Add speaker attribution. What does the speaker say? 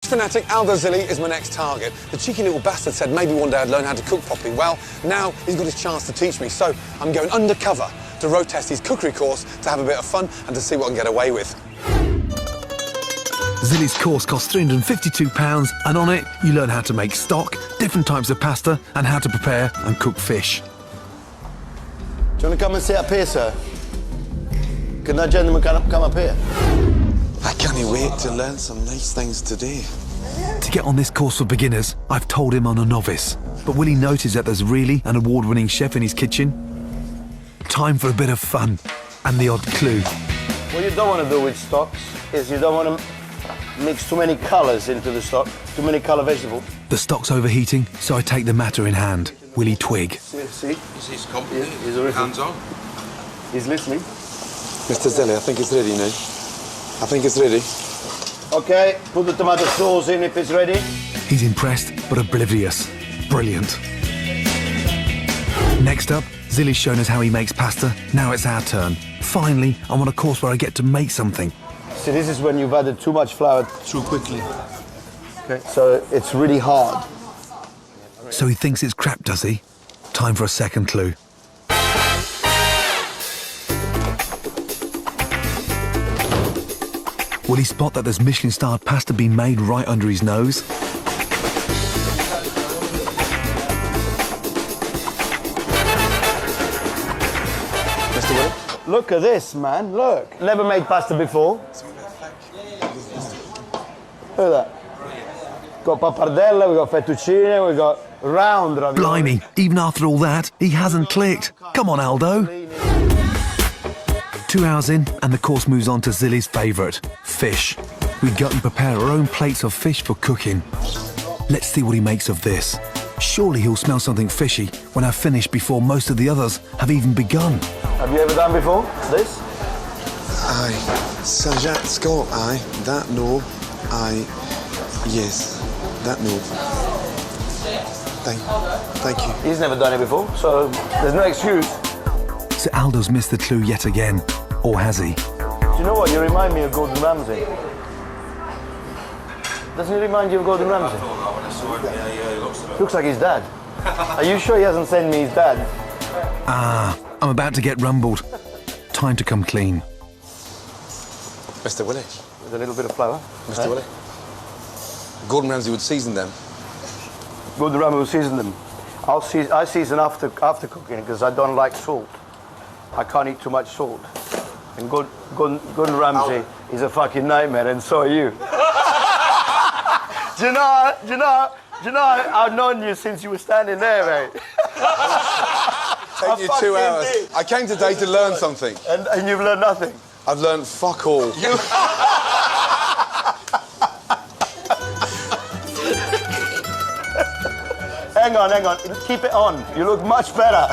Speaker 1: Fanatic Aldo Zilli is my next target. The cheeky little bastard said maybe one day I'd learn how to cook properly. Well, now he's got his chance to teach me, so I'm going undercover to road test his cookery course to have a bit of fun and to see what I can get away with.
Speaker 2: Zilli's course costs £352, and on it you learn how to make stock, different types of pasta, and how to prepare and cook fish.
Speaker 3: Do you want to come and sit up here, sir? Can that gentleman come up here?
Speaker 1: I can't wait to learn some nice things today.
Speaker 2: To get on this course for beginners, I've told him I'm a novice. But will he notice that there's really an award-winning chef in his kitchen? Time for a bit of fun and the odd clue.
Speaker 3: What you don't want to do with stocks is you don't want to mix too many colours into the stock, too many colour vegetables.
Speaker 2: The stock's overheating, so I take the matter in hand. Will he twig?
Speaker 3: See?
Speaker 4: He's competent.
Speaker 3: He's
Speaker 4: hands-on.
Speaker 3: He's listening.
Speaker 1: Mr. Zilli, I think it's ready now. I think it's ready.
Speaker 3: OK, put the tomato sauce in if it's ready.
Speaker 2: He's impressed, but oblivious. Brilliant. Next up, Zilli's shown us how he makes pasta. Now it's our turn. Finally, I'm on a course where I get to make something.
Speaker 3: See, this is when you've added too much flour too quickly. Okay. So it's really hard.
Speaker 2: So he thinks it's crap, does he? Time for a second clue. Will he spot that there's Michelin-starred pasta being made right under his nose?
Speaker 1: Mr. Willi?
Speaker 3: Look at this, man, look. Never made pasta before. Look at that. Got pappardella, we got fettuccine, we got round ravioli.
Speaker 2: Blimey, even after all that, he hasn't clicked. Come on, Aldo. 2 hours in, and the course moves on to Zilli's favourite, fish. We gut and prepare our own plates of fish for cooking. Let's see what he makes of this. Surely he'll smell something fishy when I've finished before most of the others have even begun.
Speaker 3: Have you ever done before, this?
Speaker 1: Aye. Saint-Jacques, Scott, aye. That, no. Aye. Yes. That, no. Thank you.
Speaker 3: He's never done it before, so there's no excuse.
Speaker 2: So Aldo's missed the clue yet again. Or has he?
Speaker 3: Do you know what? You remind me of Gordon Ramsay. Doesn't he remind you of Gordon Ramsay? Looks like his dad. Are you sure he hasn't sent me his dad?
Speaker 2: Ah, I'm about to get rumbled. Time to come clean.
Speaker 1: Mr. Willi.
Speaker 3: With a little bit of flour.
Speaker 1: Mr. Willi. Gordon Ramsay would season them.
Speaker 3: Gordon Ramsay will season them. I season after cooking because I don't like salt. I can't eat too much salt. And Gordon Ramsay is a fucking nightmare, and so are you. Do you know, I've known you since you were standing there, mate.
Speaker 1: Take you 2 hours.
Speaker 3: Did.
Speaker 1: I came today to learn something.
Speaker 3: And you've learned nothing?
Speaker 1: I've learned fuck all.
Speaker 3: Hang on. Keep it on. You look much better.